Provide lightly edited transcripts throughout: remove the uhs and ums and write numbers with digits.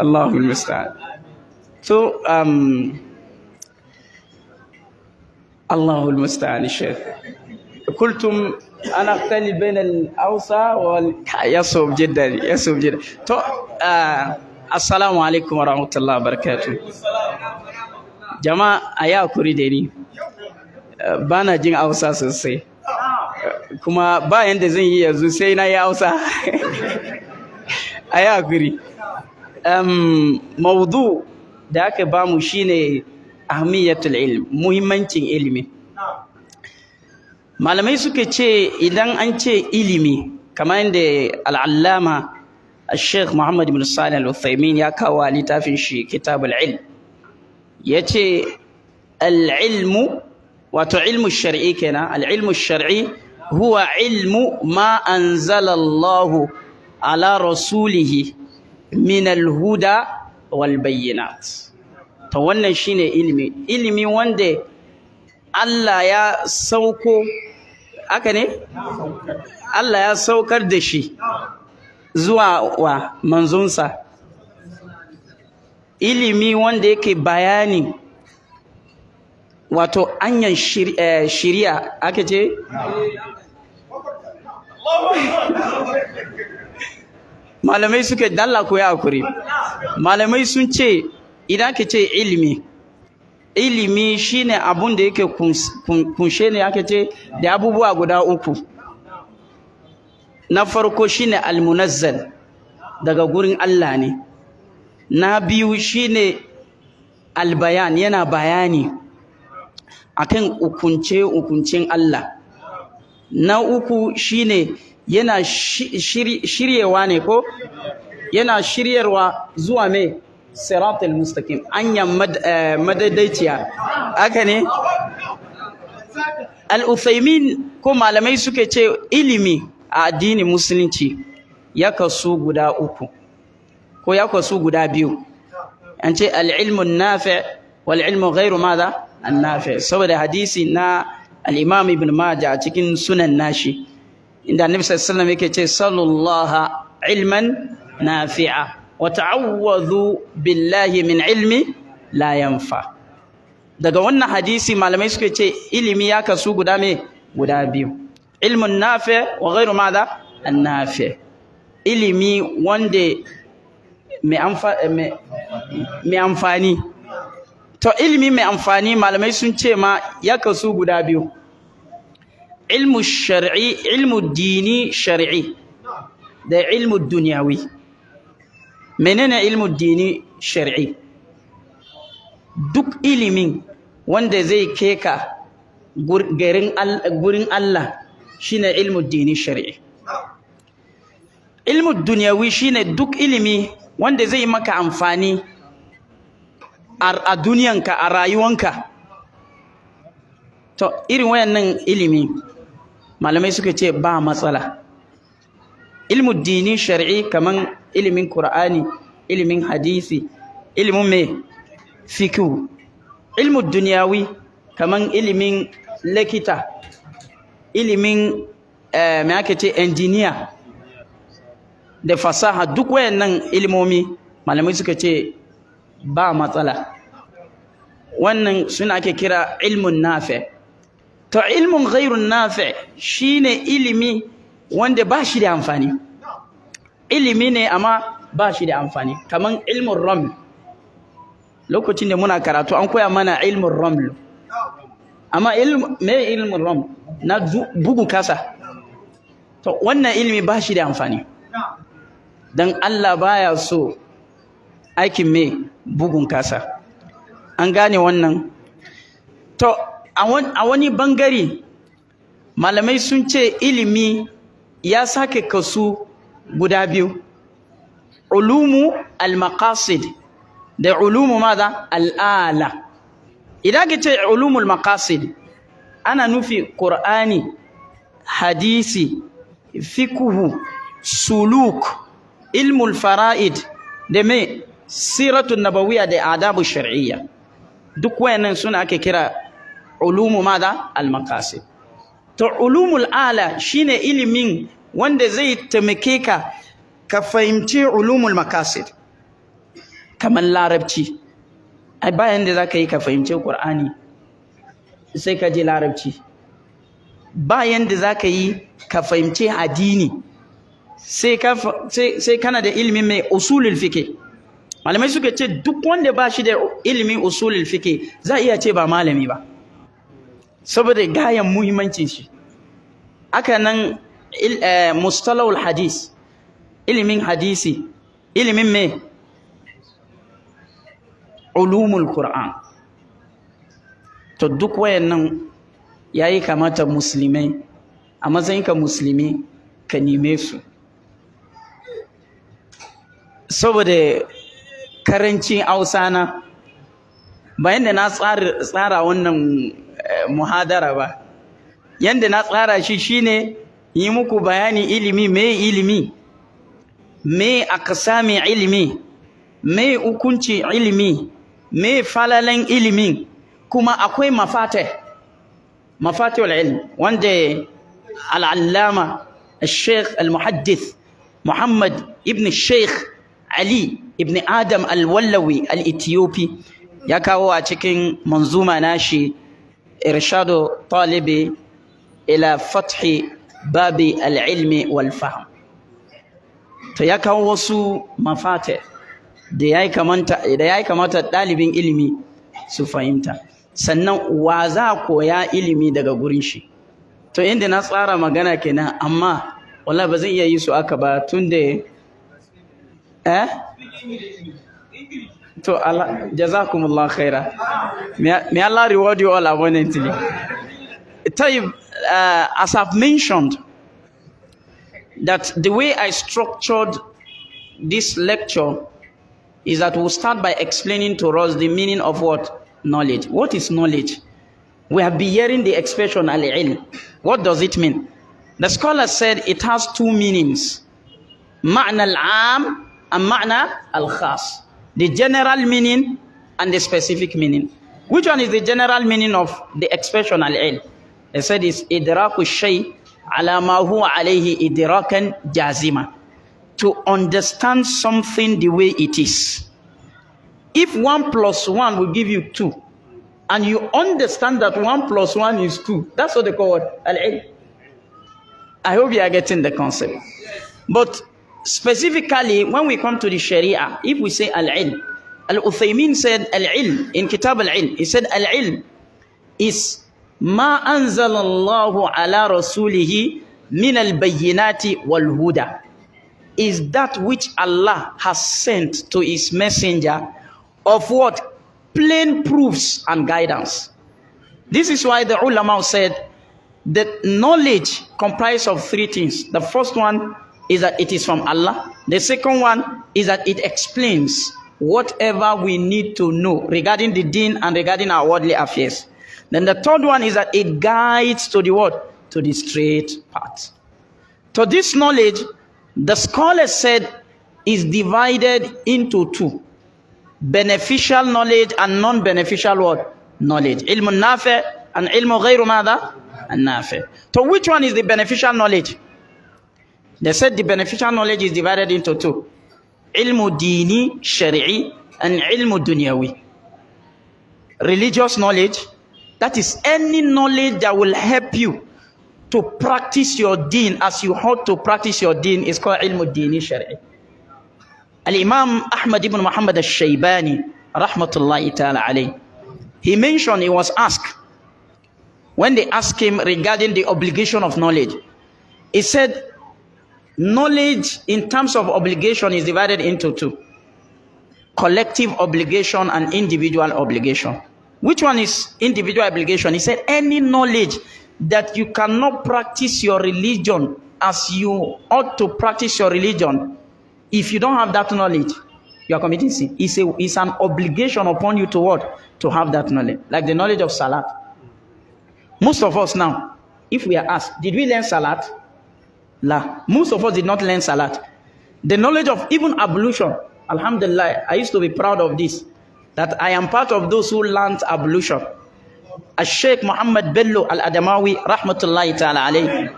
Allahul musta'an. So Allahul musta'an Sheikh. قلتم أنا أختلف بين الأوسع يصوب جدا يصوب جدا. تو السلام عليكم ورحمة الله وبركاته. Jama'a a yi hakuri da ni, ba na jin Hausa sosai, kuma ba yanda zan yi yanzu sai na yi Hausa. A yi hakuri. Maudu da aka bamu shine ahmiyatul ilm, muhimmancin ilimi. Malamai suka ce idan an ce ilimi, kamar yadda al'allama Sheikh Muhammad bin Salih al-Uthaymin ya kawo a littafin shi Kitabul Ilm, ya ce al'ilmu, wato ilmu shar'i kenan, al'ilmu shar'i huwa ilmu ma anzalallahu ala rasulihi min al-huda wal bayyinat. To wannan shine ilimi wanda Allah ya sauko, haka ne? Allah ya saukar da shi zuwa wa manzonsa. Ilimi wanda yake bayani, wato anyan shiriya, ake ce? Malamai suka dalla ko ya hakuri. Malamai sun ce idan ka ce ilimi shine abun da yake kunshe ne, ake ce, da abubuwa guda uku. Na farko shine almunazzal, daga gurin Allah ne. Na biyu shine albayan, yana bayani akan hukuncin Allah. Na uku shine yana shiryewa ne, ko yana shiryarwa zuwa mai siratul mustaqim, anyan madaidaiciya, haka ne? Al-Uthaymin ko malamai suke ce ilimi a addinin musulunci ya kasu guda uku, ko ya kasu guda biyu. An ce al-ilmun nafi' wal ilmu ghairu madha an-nafi', saboda hadisi na al-Imam Ibn Majah a cikin sunan nashi, inda Annabi sallallahu alaihi wasallam yake ce sallallahu ilman nafi'a wa ta'awwadhu billahi min ilmi la yanfa. Daga wannan hadisi malamai suke ce ilimi ya kasu guda biyu, ilmun nafi' wa ghairu madha an-nafi'. Ilimi wanda mai amfani. To ilimi mai amfani malamai sun ce ma ya kasu guda biyu, ilmu shar'i, ilmu dini shar'i, da ilmu dunyawi. Menene ilmu dini shar'i? Duk ilimin wanda zai keka gurin Allah shine ilmu dini shar'i. Ilmu dunyawi shine duk ilimi wanda zai maka amfani a duniyanka, a rayuwanka. To irin wayannan ilimi malamai suka ce ba matsala. Ilmu dini shar'i kaman ilimin Qur'ani, ilimin hadisi, ilimin mai fiqh. Ilmu dunyawi kaman ilimin likita, ilimin me ake ce engineer da fasaha, duk wayannan ilimomi malamai suka ce ba matsala. Wannan suna ake kira ilmun nafi'. To ilmun ghairun nafi' shine ilimi wanda ba shi da amfani. Ilimi ne amma ba shi da amfani, kaman ilmun raml. Lokacin da muna karatu an koya mana ilmun raml, amma me ilmun raml na bugun kasa. To wannan ilimi ba shi da amfani, dan Allah baya so aikin me bugun kasa. An gane wannan? To a wani bangare malamai sun ce ilimi ya sake kasu guda biyu, ulumu al-maqasid da ulumu madha al-ala. Idan ka ce ulumul maqasid ana nufi Qur'ani, hadisi, fiqh, suluk, ilmul fara'id da me siratun nabawiyya da adabu shar'iyya. Duk wayannan suna ake kira ulumu madha al-maqasid. To ulumul ala shine ilimin wanda zai taimake ka fahimci ulumul maqasid. kamar larabci. Ai bayan da zaka yi ka fahimci Qur'ani sai ka ji larabci. Bayan da zaka yi ka fahimci addini sai kana da ilimin mai usulul fiqh. Malamai suka ce duk wanda ba shi da ilimin usulul fiqh za iya ce ba malami ba, saboda gayan muhimmancin shi. Haka nan mustalahul hadis, ilimin hadisi, ilimin mai ulumul Qur'an. To duk wayannan yayi kamata musulmai a matsayinka musulmi ka nime su, saboda karancin Hausa na bayan da na tsara wannan muhadara ba, yanda na tsara shi shine yi muku bayani ilimi, me aqsami ilimi, me hukunci ilimi, me falalan ilimin, kuma akwai mafatihul ilm wanda al-allama al-sheikh al-muhaddith Muhammad ibn Sheikh Ali ibn Adam al-Wallawi al-Ethiopi ya kawo a cikin manzuma nashi Irshadu talibi ila fathi babi al-ilmi wal fahm. To ya kawo wasu mafate da yayi kamata dalibin ilimi su fahimta, sannan wa za koya ilimi daga gurin shi. To inda na tsara magana kenan, amma wallahi ba zan iya yi su aka ba tunda to Allah jazakumullah khaira. May Allah reward you all abundantly. As I've mentioned, that the way I structured this lecture is that we'll start by explaining to us the meaning of what? Knowledge. What is knowledge? We have been hearing the expression al-ilm. What does it mean? The scholar said it has two meanings. Ma'na al-am and ma'na al-khas. The general meaning and the specific meaning. Which one is the general meaning of the expression al-ilm? They said it's idraku shay ala ma huwa alayhi idrakan jazima. To understand something the way it is. If 1 + 1 will give you 2, and you understand that 1 + 1 is 2, that's what they call al-ilm. I hope you are getting the concept. But specifically, when we come to the Sharia, if we say al-ilm, Al-Uthaymin said al-ilm, in Kitab al-ilm, he said al-ilm is ma anzala Allahu ala rasulihi min al-bayyinati wal-huda. Is that which Allah has sent to his messenger of what? Plain proofs and guidance. This is why the ulama said that knowledge comprises of 3 things. The first one is that it is from Allah. The second one is that it explains whatever we need to know regarding the deen and regarding our worldly affairs. Then the third one is that it guides to the what? To the straight path. So this knowledge, the scholars said, is divided into 2. Beneficial knowledge and non-beneficial what? Knowledge. Ilmun nafi and ilmu ghayru madha? Nafi. So which one is the beneficial knowledge? They said the beneficial knowledge is divided into 2. Ilmu dini, shari'i, and ilmu dunyawi. Religious knowledge, that is any knowledge that will help you to practice your deen as you ought to practice your deen, is called ilmu dini shari'i. Al-Imam Ahmad ibn Muhammad al-Shaybani, rahmatullahi ta'ala alayh, he mentioned, he was asked, when they asked him regarding the obligation of knowledge, he said, knowledge in terms of obligation is divided into 2. Collective obligation and individual obligation. Which one is individual obligation? He said, any knowledge that you cannot practice your religion as you ought to practice your religion, if you don't have that knowledge, you are committing sin. It's an obligation upon you to what? To have that knowledge. Like the knowledge of Salat. Most of us now, if we are asked, did we learn Salat? La. Most of us did not learn Salat. The knowledge of even ablution, alhamdulillah, I used to be proud of this, that I am part of those who learned ablution. Sheikh Muhammad Bello Al-Adamawi, rahmatullahi ta'ala alayhi,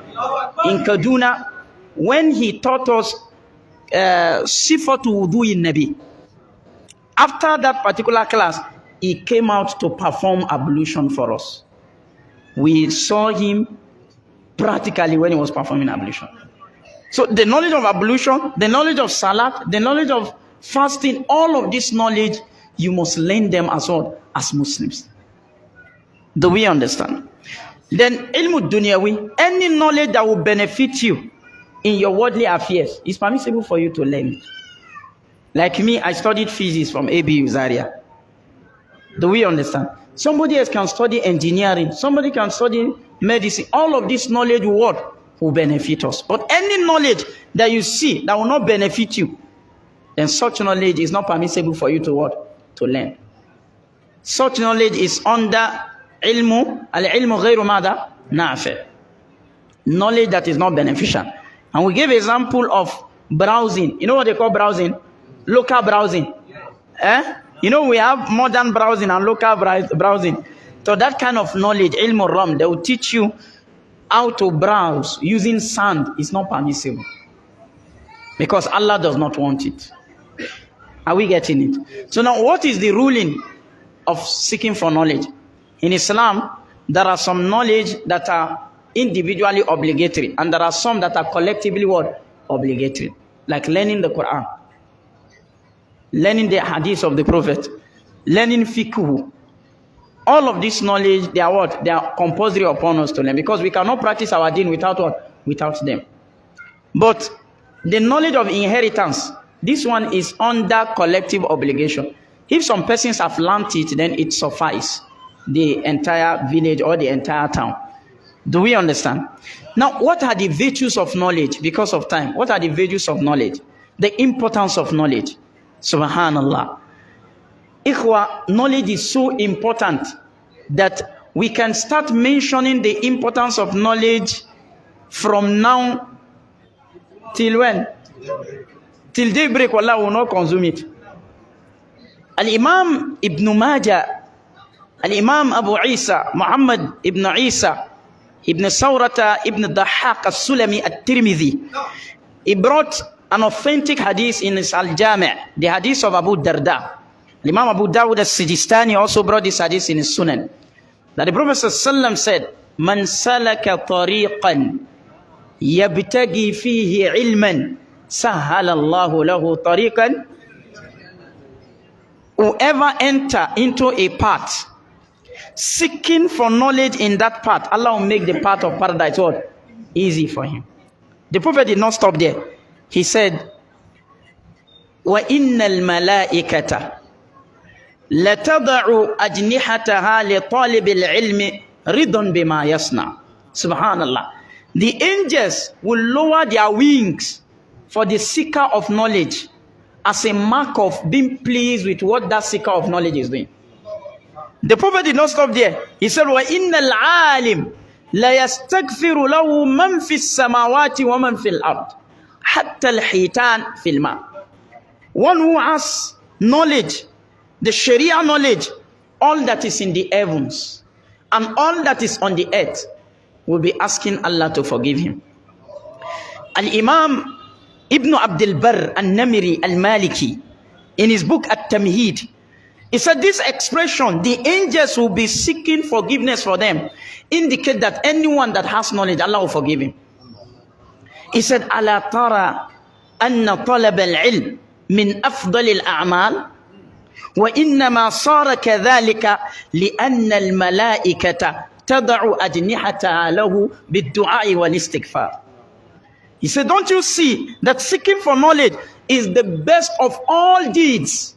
in Kaduna, when he taught us Sifatu Wudu'in Nabi, After that particular class, he came out to perform ablution for us. We saw him practically when he was performing ablution. So the knowledge of ablution, the knowledge of salat, the knowledge of fasting, all of this knowledge, you must learn them as well as Muslims. Do we understand? Then ilmu dunyawi, any knowledge that will benefit you in your worldly affairs, is permissible for you to learn it. Like me, I studied physics from ABU Zaria. Do we understand? Somebody else can study engineering. Somebody can study medicine. All of this knowledge will benefit us. But any knowledge that you see that will not benefit you, then such knowledge is not permissible for you to learn. Such knowledge is under ilmu, al-ilmu ghayru mada nafi'. Knowledge that is not beneficial. And we gave example of browsing. You know what they call browsing? Local browsing. You know, we have modern browsing and local browsing. So that kind of knowledge, ilmu ram, they will teach you how to browse using sand is not permissible. Because Allah does not want it. Are we getting it? So now what is the ruling of seeking for knowledge? In Islam, there are some knowledge that are individually obligatory, and there are some that are collectively obligatory. Like learning the Quran, learning the hadith of the Prophet, learning fiqh. All of this knowledge, they are They are compulsory upon us to learn, because we cannot practice our deen without them. But the knowledge of inheritance, this one is under collective obligation. If some persons have learnt it, then it suffices the entire village or the entire town. Do we understand? Now, what are the virtues of knowledge? Because of time, what are the virtues of knowledge? The importance of knowledge. Subhanallah. Ikhwa, knowledge is so important that we can start mentioning the importance of knowledge from now till when? Till daybreak, Allah will not consume it. Al-Imam Ibn Majah, Al-Imam Abu Isa, Muhammad Ibn Isa, Ibn Sawrata, Ibn Dahhaq al-Sulami al-Tirmidhi, he brought an authentic hadith in his Al-Jami', the hadith of Abu Darda. Imam Abu Dawud al-Sijistani also brought this hadith in his Sunan. That the Prophet ﷺ said, Man salaka tariqan yabtagi fihi ilman sahhala Allahu lahu tariqan. Whoever enter into a path seeking for knowledge in that path, Allah will make the path of paradise easy for him. The Prophet did not stop there. He said, Wa innal malaikata لَتَضَعُ أَجْنِحَتَهَا لِطَالِبِ الْعِلْمِ رِضًا بِمَا يَصْنَعُ. Subhanallah. The angels will lower their wings for the seeker of knowledge as a mark of being pleased with what that seeker of knowledge is doing. The Prophet did not stop there. He said, وَإِنَّ الْعَالِمِ لَيَسْتَغْفِرُ لَهُ مَنْ فِي السَّمَاوَاتِ وَمَنْ فِي الْأَرْضِ حَتَّى الْحِيتَانِ فِي الْمَاءِ. One who has knowledge, the Sharia knowledge, all that is in the heavens and all that is on the earth, will be asking Allah to forgive him. Al-Imam Ibn Abdul Barr al-Namiri al-Maliki, in his book At-Tamheed, he said this expression, the angels will be seeking forgiveness for them, indicate that anyone that has knowledge, Allah will forgive him. He said, Ala tara anna talab al-ilm min afdal al-a'mal وإنما صار كذلك لأن الملائكة تضع أجنحتها له بالدعاء والاستغفار. He said, don't you see that seeking for knowledge is the best of all deeds?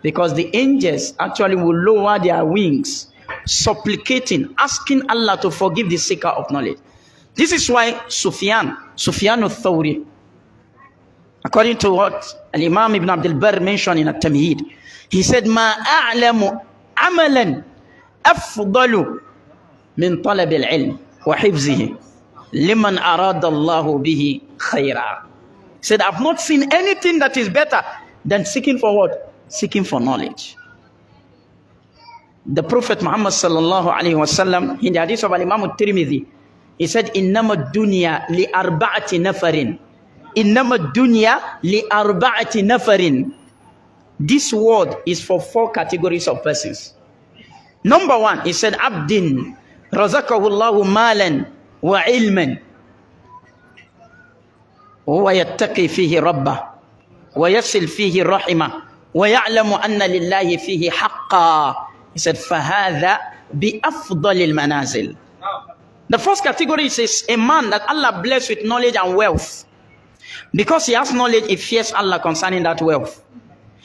Because the angels actually will lower their wings, supplicating, asking Allah to forgive the seeker of knowledge. This is why Sufyan al-Thawri, according to what Al-Imam Ibn Abdul Barr mentioned in At-Tamheed, he said, Ma a'lamu amalan afdalu min talab al-ilm wa hifzihi liman arada Allahu bihi khayra. He said, I've not seen anything that is better than seeking for what? Seeking for knowledge. The Prophet Muhammad sallallahu alayhi wa sallam, in the hadith of Imam al-Tirmidhi, he said, Innama dunya li arba'ati nafarin. Innama dunya li arba'ati nafarin. This word is for 4 categories of persons. Number 1, he said, Abdin razaqahu Allahu malan wa ilman wa yattaqi fihi rabbah wa yasil fihi rahimah wa ya'lamu anna lillahi fihi haqqan. He said, فَهَذَا بِأَفْضَلِ الْمَنَازِلِ. The first category is a man that Allah blessed with knowledge and wealth. Because he has knowledge, he fears Allah concerning that wealth.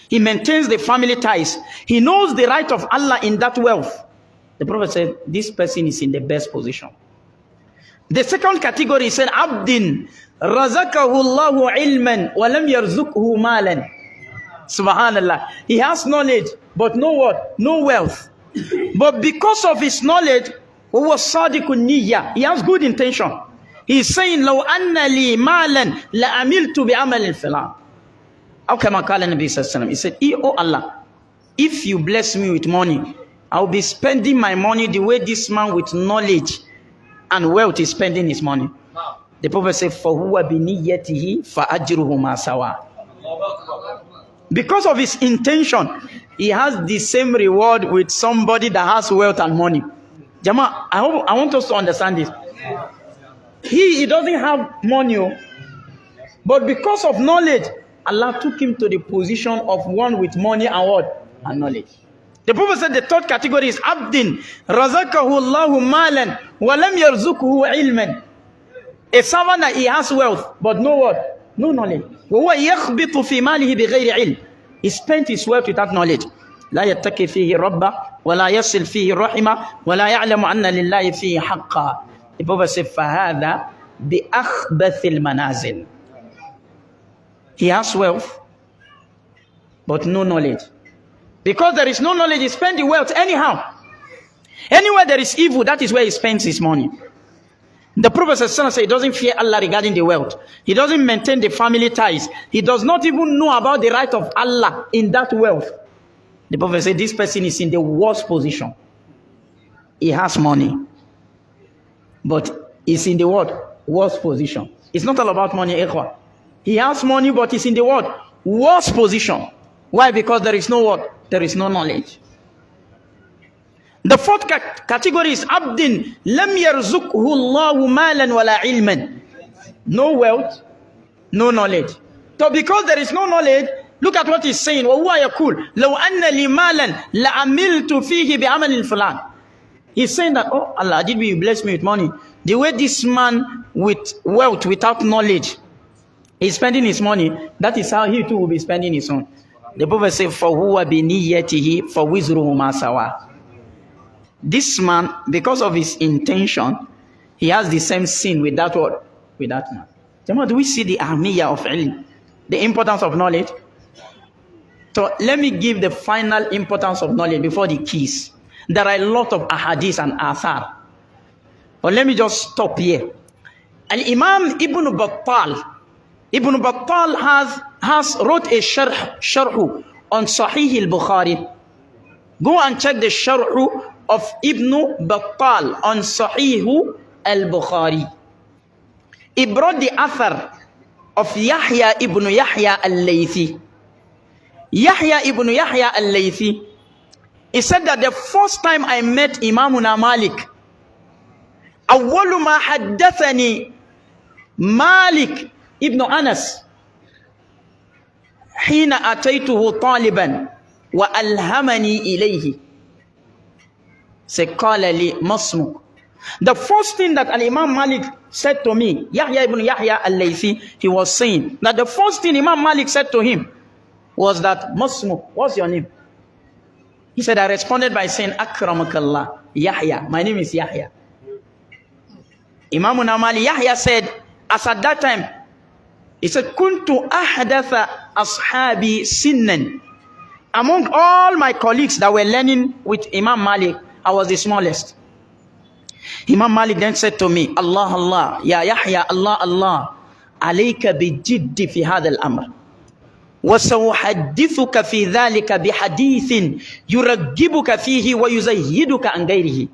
He maintains the family ties. He knows the right of Allah in that wealth. The Prophet said, this person is in the best position. The second category said, Abdin razaqahu Allahu ilman wa lam yarzuqhu malan. Subhanallah. He has knowledge, but no what? No wealth. But because of his knowledge, he has good intention. He's saying, لو أن لي مالا لعملت بعمل الفلان. How come I call Nabi sallallahu alaihi wasallam? He said, oh Allah, if you bless me with money, I'll be spending my money the way this man with knowledge and wealth is spending his money. The Prophet said, فَهُوَ بِنِيَّتِهِ فَأَجْرُهُ مَا سَوَى. Because of his intention, he has the same reward with somebody that has wealth and money. Jama, I want us to understand this. He doesn't have money, but because of knowledge, Allah took him to the position of one with money and what? And knowledge. The Prophet said the third category is Abdin razaqahu Allahu malan wa lam yarzuqhu ilman. A servant that he has wealth, but no what? No knowledge. وَهُوَ يَخْبِطُ فِي مَالِهِ بِغَيْرِ عِلْمٍ. He spent his wealth without knowledge. لا يتقي فيه ربه ولا يصل فيه رحمه ولا يعلم أن لله فيه حقا. The Prophet said, فَهَذَا بِأَخْبَثِ الْمَنَازِلِ. He has wealth, but no knowledge. Because there is no knowledge, he spends the wealth anyhow. Anywhere there is evil, that is where he spends his money. The Prophet said he doesn't fear Allah regarding the wealth. He doesn't maintain the family ties. He does not even know about the right of Allah in that wealth. The Prophet said this person is in the worst position. He has money, but he's in the what? Worst position. It's not all about money, ikhwa. He has money, but he's in the what? Worst position. Why? Because there is no what? There is no knowledge. The fourth category is Abdin lam yarzuqhu Allahu malan wala ilman. No wealth, no knowledge. So because there is no knowledge, look at what he's saying. وَهُوَ يَقُولُ لَوْ أَنَّ لِي مَالًا لَعَمِلْتُ فِيهِ بِعَمَلٍ فُلَانٍ. He's saying that, oh Allah, did you bless me with money? The way this man with wealth, without knowledge, is spending his money, that is how he too will be spending his own. The Prophet said, فَهُوَ بِنِيَّتِهِ فَوِزْرُهُ مَا سَوَى. This man, because of his intention, he has the same sin with that word, with that man. Jamaah, do we see the ahmiyah of ilm, the importance of knowledge? So let me give the final importance of knowledge before the keys. There are a lot of ahadith and athar, but let me just stop here. Al-Imam Ibn Battal has wrote a sharh on Sahih al-Bukhari. Go and check the sharh of Ibn Battal on Sahih al-Bukhari. He brought the athar of Yahya ibn Yahya al-Laythi. Yahya ibn Yahya al-Laythi, he said that the first time I met Imamuna Malik, أول ما حدثني مالك ابن أنس حين أتيته طالبا وألهمني إليه. قال لي ما اسمك. The first thing that Imam Malik said to me, Yahya ibn Yahya al-Laythi, he was saying that the first thing Imam Malik said to him was that, Masmuk, what's your name? He said, I responded by saying, Akramakallah, Yahya, my name is Yahya. Imam Malik, Yahya said, as at that time, he said, Kuntu ahdatha ashabi sinnan. Among all my colleagues that were learning with Imam Malik, I was the smallest. Imam Malik then said to me, Allah, Allah, Ya Yahya, Allah, Allah, alayka bi jiddi fi hadha al-amr. وَسَوْحَدِّثُكَ فِي ذَلِكَ بِحَدِيثٍ يُرَغِّبُكَ فِيهِ وَيُزَيِّدُكَ عَنْ غَيْرِهِ.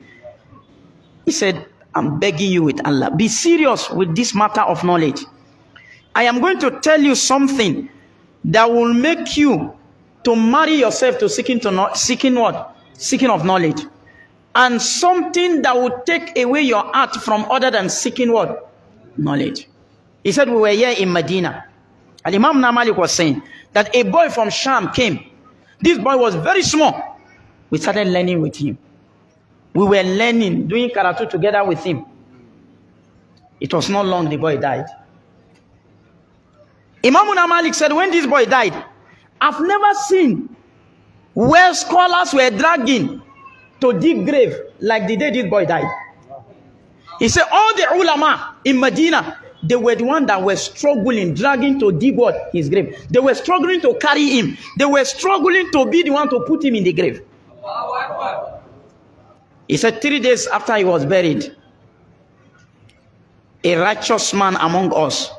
He said, I'm begging you with Allah, be serious with this matter of knowledge. I am going to tell you something that will make you to marry yourself to seeking what? Seeking of knowledge. And something that would take away your heart from other than seeking what? Knowledge. He said we were here in Medina. And Imam Malik was saying that a boy from Sham came. This boy was very small. We started learning with him. We were learning, doing Karatun together with him. It was not long the boy died. Imam Malik said when this boy died, I've never seen where scholars were dragging to dig grave like the day this boy died. He said all the ulama in Medina, they were the ones that were struggling, dragging to dig what? His grave. They were struggling to carry him. They were struggling to be the one to put him in the grave. He said 3 days after he was buried, a righteous man among us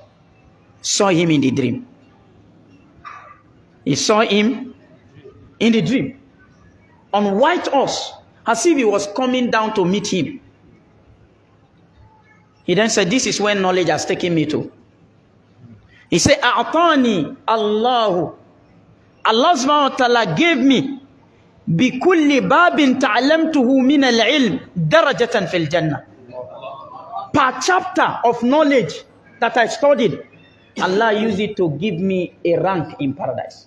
saw him in the dream. He saw him in the dream on white horse, as if he was coming down to meet him. He then said, this is where knowledge has taken me to. He said, A'tani Allahu. Allah subhanahu wa ta'ala gave me bikulli babin ta'alamtuhu min al-ilm darajatan fil jannah. Per chapter of knowledge that I studied, Allah used it to give me a rank in paradise.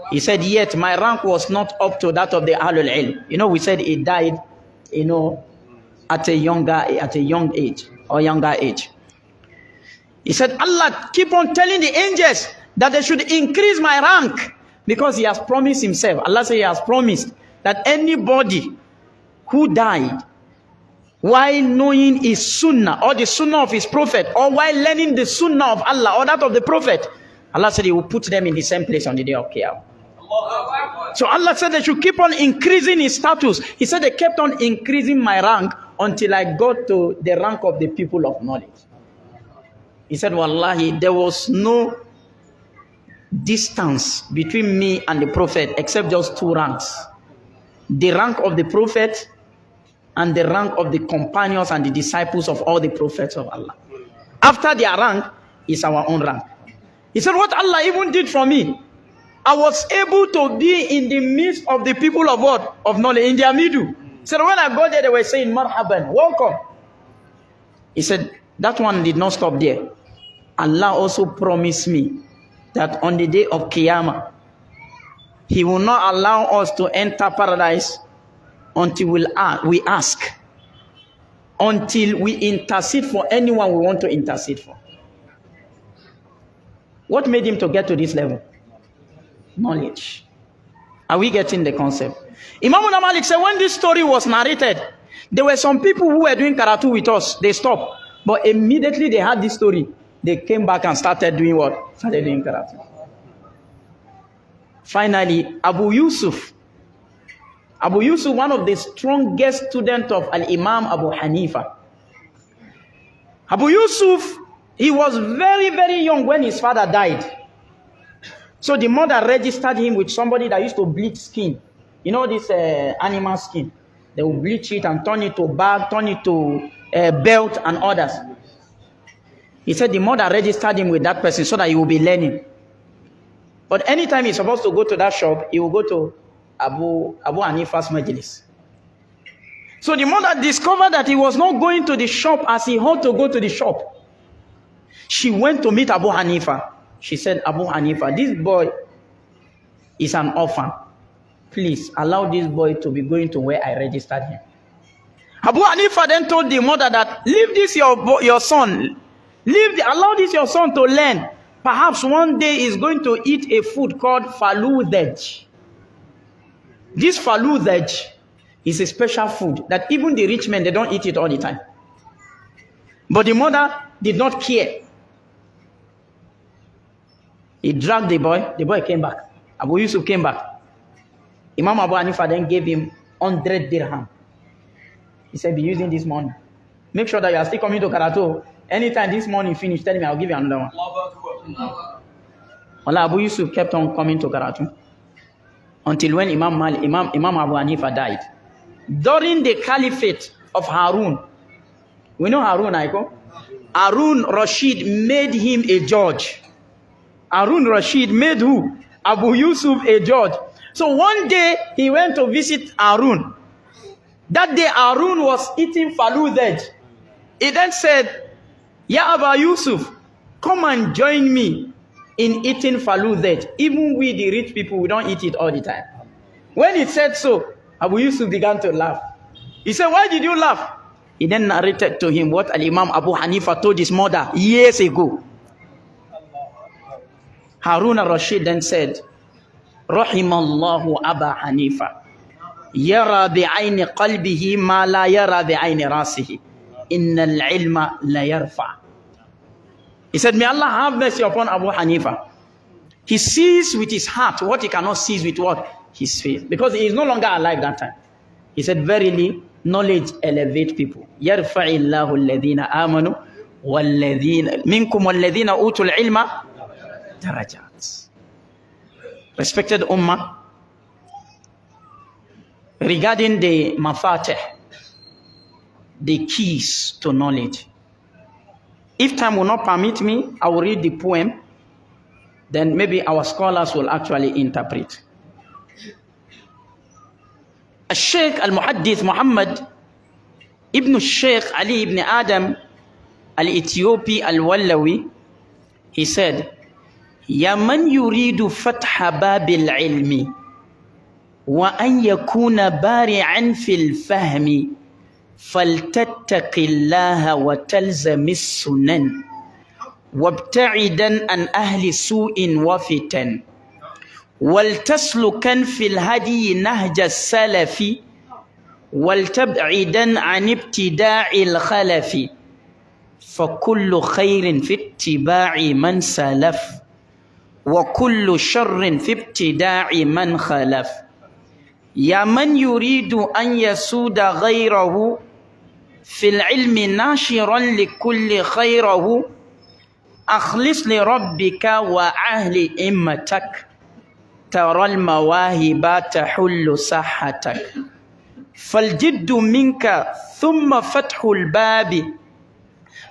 He said, yet my rank was not up to that of the Ahlul Ilm. You know, we said he died, at a young age or younger age. He said, Allah keep on telling the angels that they should increase my rank because he has promised himself. Allah said he has promised that anybody who died while knowing his sunnah or the sunnah of his prophet or while learning the sunnah of Allah or that of the prophet, Allah said he will put them in the same place on the day of Qiyamah. So Allah said they should keep on increasing his status. He said they kept on increasing my rank until I got to the rank of the people of knowledge. He said, Wallahi, there was no distance between me and the prophet except just 2 ranks. The rank of the prophet and the rank of the companions and the disciples of all the prophets of Allah. After their rank is our own rank. He said, what Allah even did for me, I was able to be in the midst of the people of what? Of knowledge, in their middle. So when I got there, they were saying, Marhaban, welcome. He said, that one did not stop there. Allah also promised me that on the day of Qiyamah, he will not allow us to enter paradise until we ask, until we intercede for anyone we want to intercede for. What made him to get to this level? Knowledge. Are we getting the concept? Imam Malik said when this story was narrated, there were some people who were doing Karatun with us. They stopped. But immediately they had this story, they came back and started doing what? Started doing Karatun. Finally, Abu Yusuf, one of the strongest students of Al-Imam Abu Hanifa. Abu Yusuf, he was very, very young when his father died. So the mother registered him with somebody that used to bleach skin. You know this animal skin? They will bleach it and turn it to bag, turn it to belt and others. He said the mother registered him with that person so that he will be learning. But anytime he's supposed to go to that shop, he will go to Abu Hanifa's majlis. So the mother discovered that he was not going to the shop as he ought to go to the shop. She went to meet Abu Hanifa. She said, Abu Hanifa, this boy is an orphan. Please allow this boy to be going to where I registered him. Abu Hanifa then told the mother that, leave this your son. Allow this your son to learn. Perhaps one day he's going to eat a food called faludaj. This faludaj is a special food that even the rich men, they don't eat it all the time. But the mother did not care. He dragged the boy came back. Abu Yusuf came back. Imam Abu Hanifa then gave him 100 dirham. He said, be using this money. Make sure that you are still coming to Karatun. Anytime this money finish, tell me, I'll give you another one. Allah Abu Yusuf kept on coming to Karatun until when Imam Abu Hanifa died. During the caliphate of Harun, we know Harun, Aiko? Harun Rashid made him a judge. Harun Rashid made who? Abu Yusuf a judge. So one day he went to visit Harun. That day Harun was eating faludej. He then said, Ya Abu Yusuf, come and join me in eating faludej. Even we the rich people, we don't eat it all the time. When he said so, Abu Yusuf began to laugh. He said, why did you laugh? He then narrated to him what Al-Imam Abu Hanifa told his mother years ago. Harun al-Rashid then said, Rahimallahu Aba Hanifa, yara bi'ayni qalbihi ma la yara bi'ayni rasihi, innal ilma la yarfa. He said, may Allah have mercy upon Abu Hanifa. He sees with his heart what he cannot see with what? His face. Because he is no longer alive that time. He said, verily, knowledge elevates people. Yarfa'illahu alladhina amanu walladhina minkum walladhina utul ilma darajat. Respected Ummah, regarding the mafatih, the keys to knowledge. If time will not permit me, I will read the poem. Then maybe our scholars will actually interpret. الشيخ المحدث محمد ابن الشيخ علي ibn Adam al-Ethiopi al-Wallawi, he said, يا من يريد فتح باب العلم وأن يكون بارعا في الفهم فلتتق الله وتلزم السنن وابتعدا عن أهل سوء وفتن ولتسلكا في الهدي نهج السلف ولتبعدا عن ابتداع الخلف فكل خير في اتباع من سلف وكل شر في ابتداع من خلف يا من يريد أن يسود غيره في العلم ناشرا لكل خيره أخلص لربك وأهل إمتك ترى المواهب تحل صحتك فالجد منك ثم فتح الباب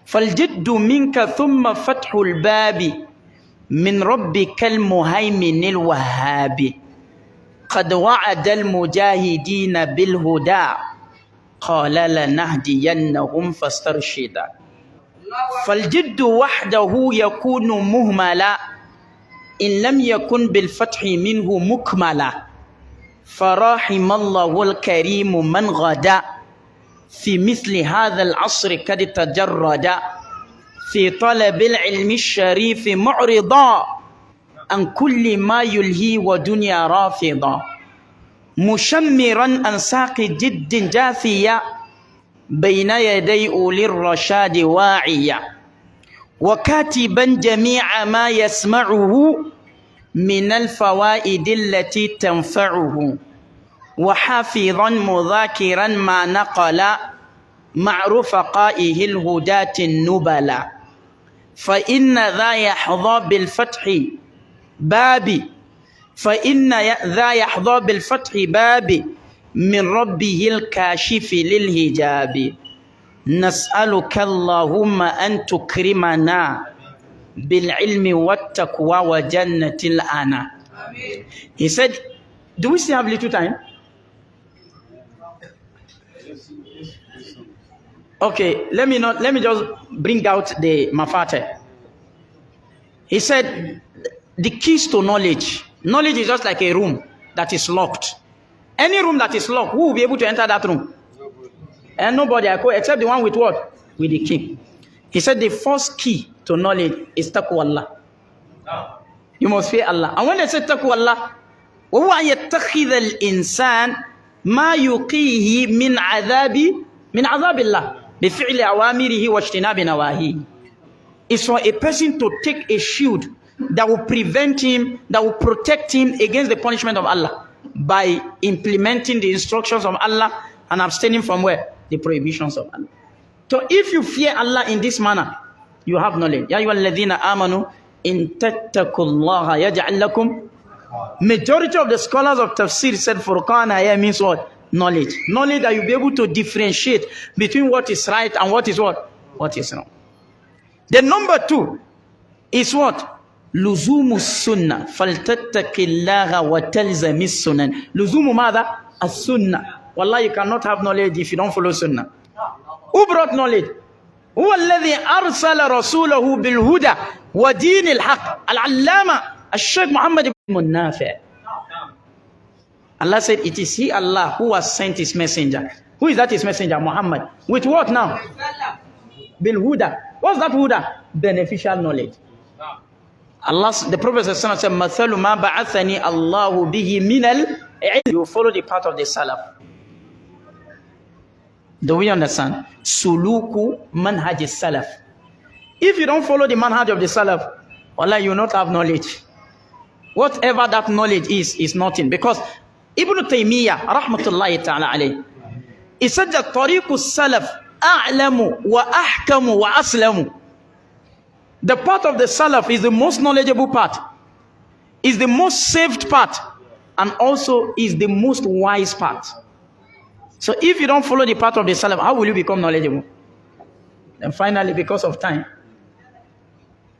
فالجد منك ثم فتح الباب من ربك المهيمن الوهاب قد وعد المجاهدين بالهدى قال لنهدينهم فاسترشدا فالجد وحده يكون مهملا إن لم يكن بالفتح منه مكملا فرحم الله الكريم من غدا في مثل هذا العصر قد تجرد في طلب العلم الشريف معرضا عن كل ما يلهي ودنيا رافضا مشمرا عن ساق جد جاثيا بين يدي أولي الرشاد واعيا وكاتبا جميع ما يسمعه من الفوائد التي تنفعه وحافظا مذاكرا ما نقل مع رفقائه الهداة النبلا فإن ذا يحظى بالفتح بابي فإن ذا يحظى بالفتح بابي من ربه الكاشف للهجاب نسألك اللهم أن تكرمنا بالعلم والتقوى وجنة الأنا. He said, do we still have little time? Okay, let me just bring out the mafate. He said, the keys to knowledge. Knowledge is just like a room that is locked. Any room that is locked, who will be able to enter that room? And nobody, except the one with what? With the key. He said the first key to knowledge is taqwa Allah. You must fear Allah. And when they say taqwa Allah, وَهُوَ أَن يَتَّخِذَ الْإِنسَانِ مَا يُقِيهِ مِنْ عَذَابِ اللَّهِ بِفِعْلِ أَوَامِرِهِ وَاجْتِنَابِ نَوَاهِهِ. It's for a person to take a shield that will prevent him, that will protect him against the punishment of Allah by implementing the instructions of Allah and abstaining from where? The prohibitions of Allah. So if you fear Allah in this manner, you have knowledge. Ya ayyuhalladhina amanu in tattaqullaha yaj'al lakum. Majority of the scholars of tafsir said furqana here means what? Knowledge. Knowledge that you'll be able to differentiate between what is right and what is what? What is wrong. The number two is what? لزوم السنة فلتتق الله وتلزم السنن. لزوم ماذا؟ السنة. والله you cannot have knowledge if you don't follow sunnah. Who brought knowledge? هو الذي أرسل رسوله بالهدى ودين الحق. العلامة الشيخ محمد بن نافع. Allah said it is He, Allah, who has sent His messenger. Who is that His messenger? Muhammad. With what now? Bil huda. What's that huda? Beneficial knowledge. Allah, the Prophet said, "Mathalu ma ba'athani Allahu bihi minal." You follow the path of the Salaf. Do we understand? Suluku manhaj Salaf. If you don't follow the manhaj of the Salaf, wallah, you will not have knowledge. Whatever that knowledge is nothing. Because Ibn Taymiyyah, rahmatullahi ta'ala alayhi, he said that tariqu Salaf a'lamu wa ahkamu wa aslamu. The path of the Salaf is the most knowledgeable path, is the most saved path, and also is the most wise path. So if you don't follow the path of the Salaf, how will you become knowledgeable? And finally, because of time,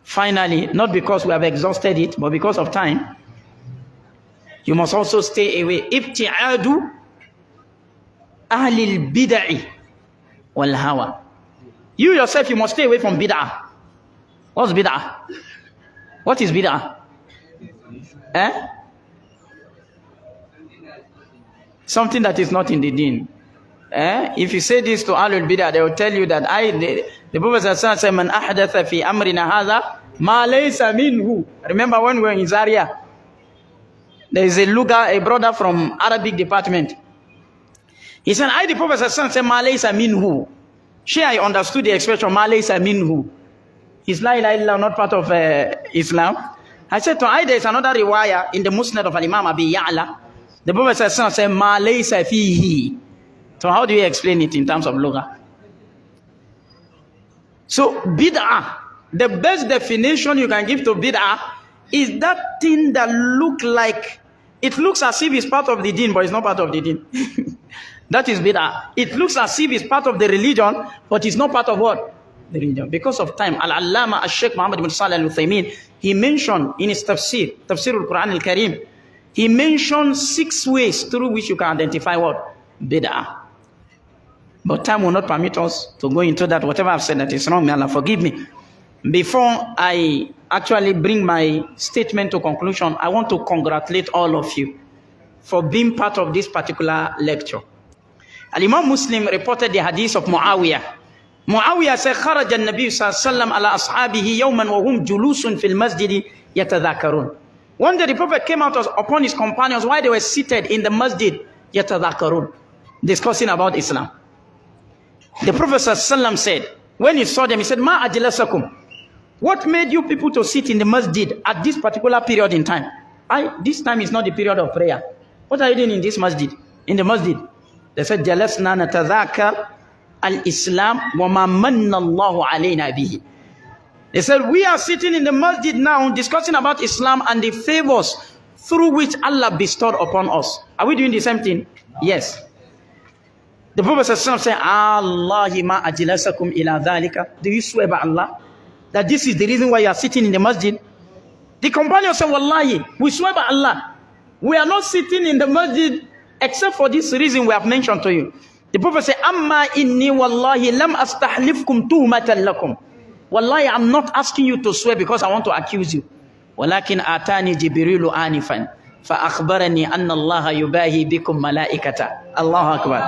finally, not because we have exhausted it, but because of time, you must also stay away. Ibti'adu ahli al-bid'i wal hawa. You yourself, you must stay away from bid'ah. What's bid'ah? What is bid'ah? Something that is not in the deen. If you say this to Ahlul Bid'ah, they will tell you that the Prophet said, "Man ahdatha fi amrina hadha ma laysa minhu." Remember when we were in Zaria? There is a brother from Arabic department. He said, the Prophet said, "Ma laysa minhu." I understood the expression "ma laysa minhu." Is la ilaha illallah not part of Islam? I said to there is another riwayah in the Musnad of Imam Abi Ya'la. The Prophet said, "Ma laysa fihi." So how do you explain it in terms of lugha? So bid'ah, the best definition you can give to bid'ah is that thing that looks as if it's part of the deen, but it's not part of the deen. That is bid'ah. It looks as if it's part of the religion, but it's not part of what? The religion. Because of time, Al-Allama Al-Sheikh Muhammad ibn Salih Al-Uthaymin, he mentioned in his tafsir al-Quran al-Karim, he mentioned 6 ways through which you can identify what? Bid'ah. But time will not permit us to go into that. Whatever I've said that is wrong, may Allah forgive me. Before I actually bring my statement to conclusion, I want to congratulate all of you for being part of this particular lecture. Al-Imam Muslim reported the hadith of Muawiyah. Muawiyah said, "Kharaja an-Nabi sallallahu alaihi wasallam ala ashabihi yawman wa hum julusun fil masjid yatadhakarun." One day the Prophet came out upon his companions while they were seated in the masjid yatadhakarun, discussing about Islam. The Prophet ﷺ said, when he saw them, he said, "Ma ajlasakum." What made you people to sit in the masjid at this particular period in time? This time is not the period of prayer. What are you doing in this masjid? In the masjid. They said, "Jalasna natadhakar al-Islam wa ma manna Allahu alayna bihi." They said, we are sitting in the masjid now discussing about Islam and the favors through which Allah bestowed upon us. Are we doing the same thing? Yes. The Prophet said, "Allahi ma ajlasakum ila dhalika." Do you swear by Allah that this is the reason why you are sitting in the masjid? The companions said, "Wallahi, we swear by Allah, we are not sitting in the masjid except for this reason we have mentioned to you." The Prophet said, "Amma inni wallahi lam astahlifkum tuhmatan lakum." Wallahi, I'm not asking you to swear because I want to accuse you. Walakin atani Jibrilu anifan fa akhbarani anna Allah yubahi bikum malaikata. Allahu Akbar.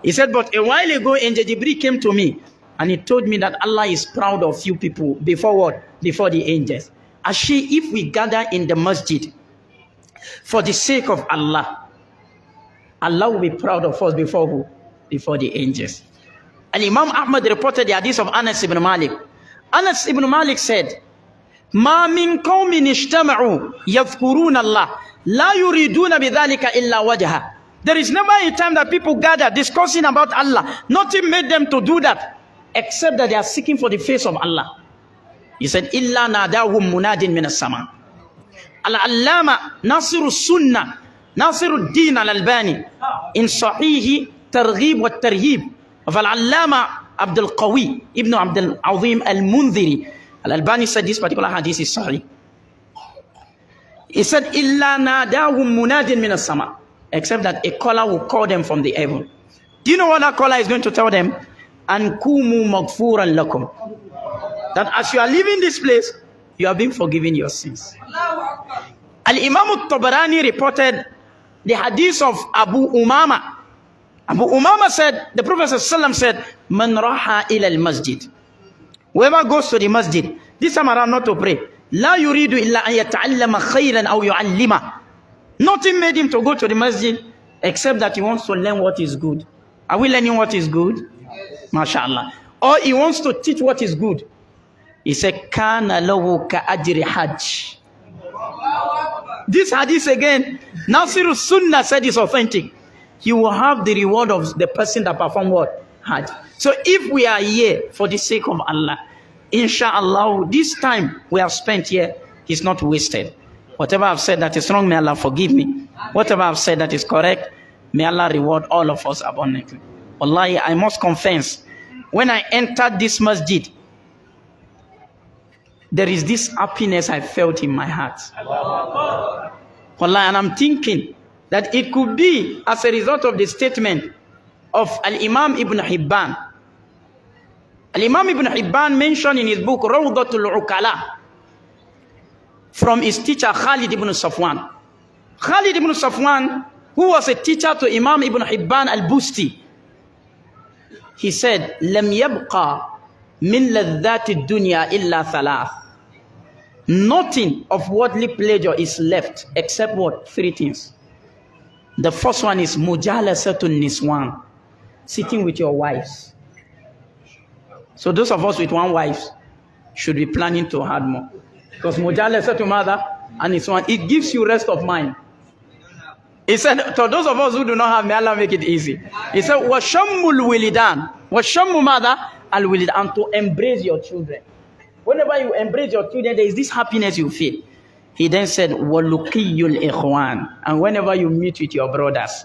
He said, but a while ago, Angel Jibril came to me and he told me that Allah is proud of you people before what? Before the angels. Actually, if we gather in the masjid for the sake of Allah, Allah will be proud of us before who? Before the angels. And Imam Ahmad reported the hadith of Anas ibn Malik. Anas ibn Malik said, "Ma min qawmin ijtama'u yadhkuruna Allah la yuriduna bidhalika illa wajha." There is never a time that people gather discussing about Allah. Nothing made them to do that except that they are seeking for the face of Allah. He said, "Illa nadahum munadin min as-sama." Al-Allama Nasiru Sunnah, Nasiru Din Al-Albani, in Sahih Targhib wa Tarhib of Al-Allama Abdul Qawi Ibn Abdul Azim Al-Mundhiri. Al-Albani said this particular hadith is sahih. He said, "Illa nadahum munadin min as-sama," except that a caller will call them from the heaven. Do you know what that caller is going to tell them? An kumu maghfuran lakum. That as you are leaving this place, you have been forgiven your sins. Al-Imam al-Tabarani reported the hadith of Abu Umama. Abu Umama said, the Prophet ﷺ said, "Man raha ila al-masjid." Whoever goes to the masjid, this time around not to pray, la yuridu illa an yata'allama khayran aw yu'allima. Nothing made him to go to the masjid except that he wants to learn what is good. Are we learning what is good? MashaAllah. Or he wants to teach what is good. He said, "Kana lahu ka ajri hajj." This hadith again, Nasirus Sunnah said is authentic. You will have the reward of the person that performed what? Hajj. So if we are here for the sake of Allah, inshallah, this time we have spent here is not wasted. Whatever I've said that is wrong, may Allah forgive me. Whatever I've said that is correct, may Allah reward all of us abundantly. Wallahi, I must confess, when I entered this masjid, there is this happiness I felt in my heart. Wallahi, and I'm thinking that it could be as a result of the statement of Al-Imam Ibn Hibban. Al-Imam Ibn Hibban mentioned in his book Rawdatul Uqala from his teacher Khalid ibn Safwan. Khalid ibn Safwan, who was a teacher to Imam Ibn Hibban al-Busti, he said, "Lam yabqa min ladhati dunya illa thalath." Nothing of worldly pleasure is left except what? Three things. The first one is mujalasatun niswan, sitting with your wives. So those of us with one wife should be planning to have more. Because mujalasatun mother and niswan, it gives you rest of mind. He said, to those of us who do not have, may Allah make it easy. He said, "Washammul wilidan." Washammu mother al wilidan, and to embrace your children. Whenever you embrace your children, there is this happiness you feel. He then said, "Walukiyul ikhwan," and whenever you meet with your brothers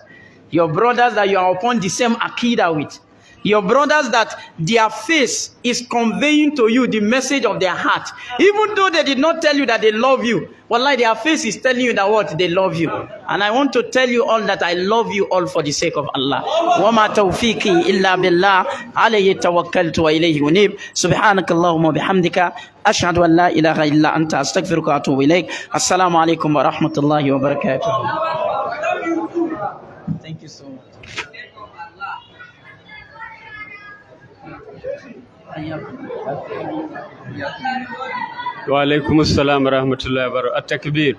that you are upon the same akida with, your brothers that their face is conveying to you the message of their heart, even though they did not tell you that they love you, wallahi, their face is telling you that what? They love you. And I want to tell you all that I love you all for the sake of Allah. Wa ma tawfiqi illa billah, alayhi tawakkaltu wa ilayhi unib. Subhanakallahumma bihamdika, ashhadu an la ilaha illa anta, astaghfiruka wa atubu ilayk. Assalamu alaikum wa rahmatullahi wa barakatuh. Thank you so much. Wa alaikum assalam wa rahmatullahi wa barakatuh. At-takbir.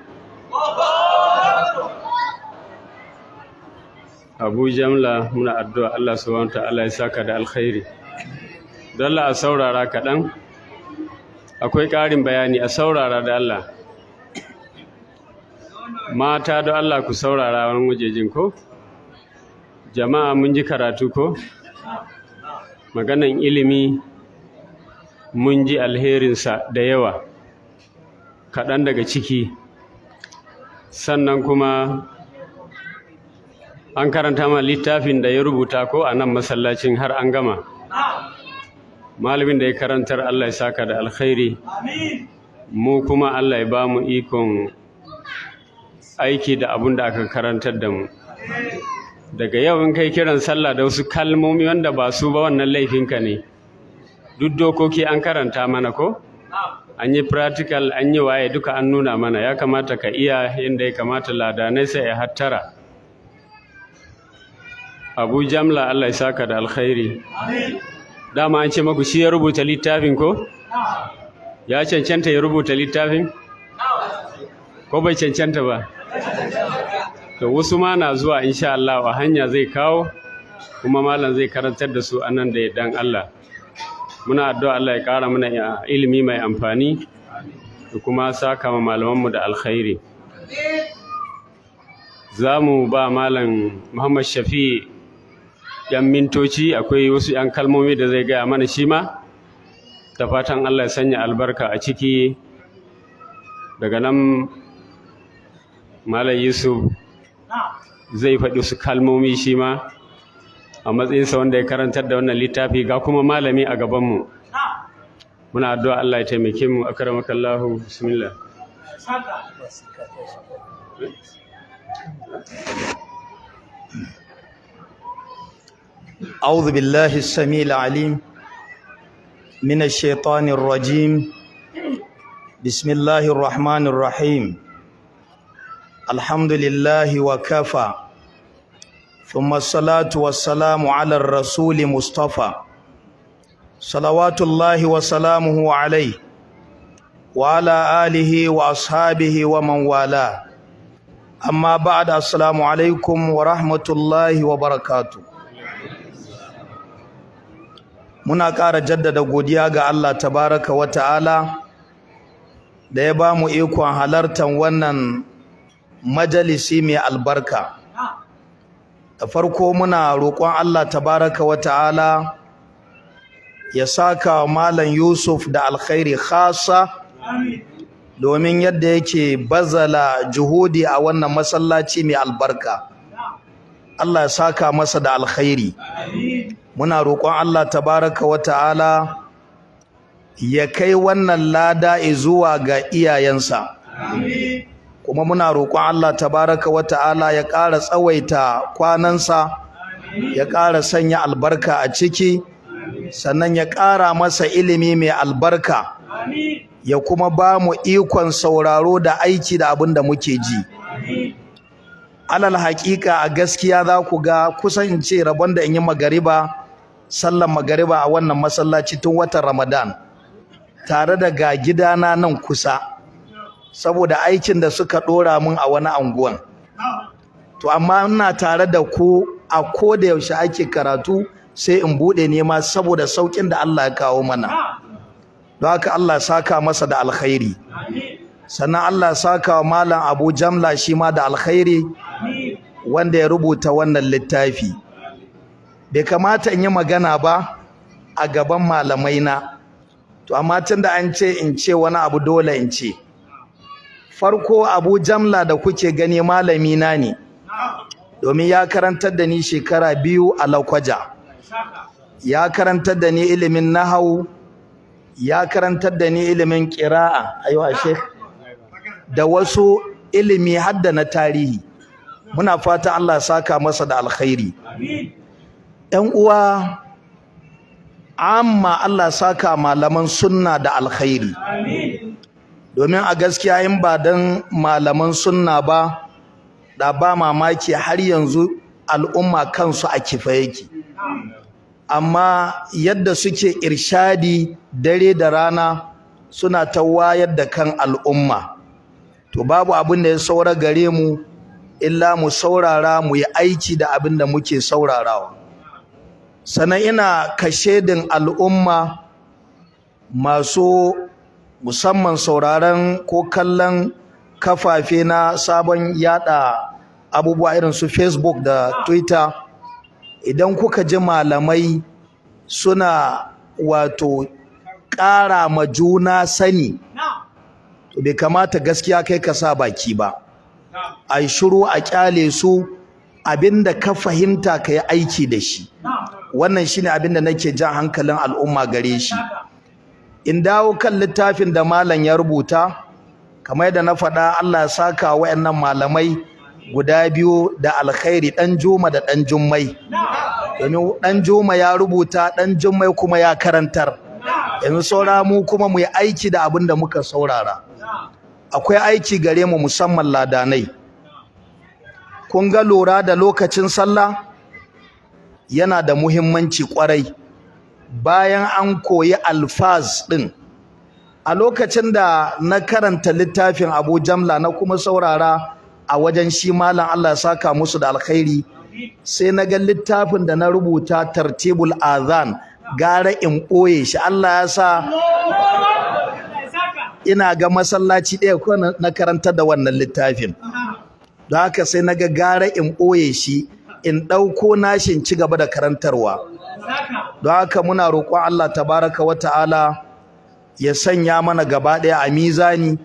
Abu Jamla, muna addu'a Allah subhanahu wa ta'ala ya saka da alkhairi. Don Allah a saurara kaɗan, akwai ƙarin bayani, a saurara da Allah. Mata don Allah ku saurara wani wajejin ko? Jama'a mun ji karatu ko? Maganan ilimi mun ji alherinsa da yawa, kaɗan daga ciki. Sannan kuma an karanta ma littafin da ya rubuta ko a nan masallacin har an gama. Malamin da ya karantar Allah ya saka da alkhairi. Mu kuma Allah ya ba mu ikon aiki da abun da aka karantar da mu. Daga yau in kai kiran sallah da wasu kalmomi wanda ba su ba, wannan laifinka ne. Duk dokoki an karanta mana ko? An yi practical, an yi waye, duka an nuna mana. Ya kamata ka iya yadda ya kamata, ladanai sai ya hattara. Abu Jamla, Allah ya saka da alkhairi. Dama an ce maku shi ya rubuta littafin ko? Ya cancanta ya rubuta littafin? Ko bai cancanta ba? To wasu ma na zuwa insha Allah, a hanya zai kawo, kuma malam zai karantar da su anan da yardan Allah. Muna addu'a Allah ya ƙara mana ilimi mai amfani da kuma saka ma malamanmu da alkhairi. Za mu ba malam Muhammad Shafi yan mintoci, akwai wasu yan kalmomi da zai gaya mana shi ma, da fatan Allah ya sanya albarka a ciki. Daga nan malam Yusuf zai faɗi su kalmomi shi ma a matsayinsa wanda ya karantar da wannan littafi, ga kuma malami a gabanmu. Muna addu'a Allah ya taimake mu. Akramakallahu, bismillah. أعوذ بالله السميع العليم من الشيطان الرجيم بسم الله الرحمن الرحيم الحمد لله وكفى ثم الصلاة والسلام على الرسول مصطفى صلوات الله وسلامه عليه وعلى آله وأصحابه ومن والاه أما بعد السلام عليكم ورحمة الله وبركاته. Muna ƙara jaddada godiya ga Allah tabaraka wa ta'ala da ya ba mu ikon halartar wannan majalisi mai albarka. Da farko muna roƙon Allah tabaraka wa ta'ala ya saka wa Malam Yusuf da alkhairi khassa domin yadda yake bazala juhudi a wannan masallaci mai albarka. Allah ya saka masa da alkhairi. Muna roƙon Allah tabaraka wa ta'ala ya kai wannan lada zuwa ga iyayensa. Kuma muna roƙon Allah tabaraka wa ta'ala ya ƙara tsawaita kwanansa, ya ƙara sanya albarka a ciki, sannan ya ƙara masa ilimi mai albarka, ya kuma ba mu ikon sauraro da aiki da abin da muke ji. Alal haƙiƙa a gaskiya za ku ga kusan in ce rabon da in yi magariba, sallan magariba a wannan masallaci tun watan Ramadan, tare da ga gidana nan kusa, saboda aikin da suka ɗora mun a wani anguwan. To amma ina tare da ku a koda yaushe ake karatu sai in buɗe nema saboda sauƙin da Allah ya kawo mana. Don haka Allah ya saka masa da alkhairi. Sannan Allah ya saka wa Malam Abu Jamla shi ma da alkhairi wanda ya rubuta wannan littafi. Bai kamata in yi magana ba a gaban malamai na, to amma tunda an ce in ce wani abu dole in ce. Farko Abu Jamla da kuke gani malami na ne, domin ya karantar da ni shekara 2 a Lakwaja. Ya karantar da ni ilimin nahawu, ya karantar da ni ilimin qira'a, aiwa sheikh, da wasu ilimi hadda na tarihi. Muna fata Allah ya saka masa da alkhairi. ‘Yan uwa, amma Allah saka malaman sunna da alkhairi, domin a gaskiya in ba don malaman sunna ba, da ba mamaki har yanzu al'umma kansu a kifa yake. Amma yadda suke irshadi dare da rana suna ta wayar da kan al'umma, to babu abin da ya saura gare mu illa mu saurara mu yi aiki da abin da muke saurarawa. Sannan ina kashedin al'umma masu musamman sauraron ko kallon kafafe na sabon yada abubuwa irin su Facebook da Twitter, idan kuka ji malamai suna wato ƙara ma juna sani, to bai kamata gaskiya kai ka sa baki ba. Ai shiru a kyale su, abinda ka fahimta ka yi aiki da shi. Wannan shine abinda nake jan hankalin al'umma gare shi. In dawo kan littafin da malam ya rubuta, kamar yadda na faɗa, Allah ya saka wayannan malamai guda biyu da alkhairi, ɗan Juma da ɗan Jummai. Domin ɗan Juma ya rubuta, ɗan Jummai kuma ya karantar. Yanzu saura mu kuma mu yi aiki da abin da muka saurara. Akwai aiki gare mu musamman ladanai. Kun ga lura da lokacin sallah yana da muhimmanci kwarai. Bayan an koyi alfaz ɗin, a lokacin da na karanta littafin Abu Jamla na kuma saurara a wajen shi malam, Allah ya saka musu da alkhairi, sai na ga littafin da na rubuta tartibul azan gara in ɓoye shi. Allah ya sa ina ga masallaci ɗaya ko na karantar da wannan littafin, don haka sai na ga gara in ɓoye shi, in ɗauko nashin ci gaba da karantarwa. Don haka muna roƙon Allah tabaraka wa ta'ala ya sanya mana gaba ɗaya a mizani,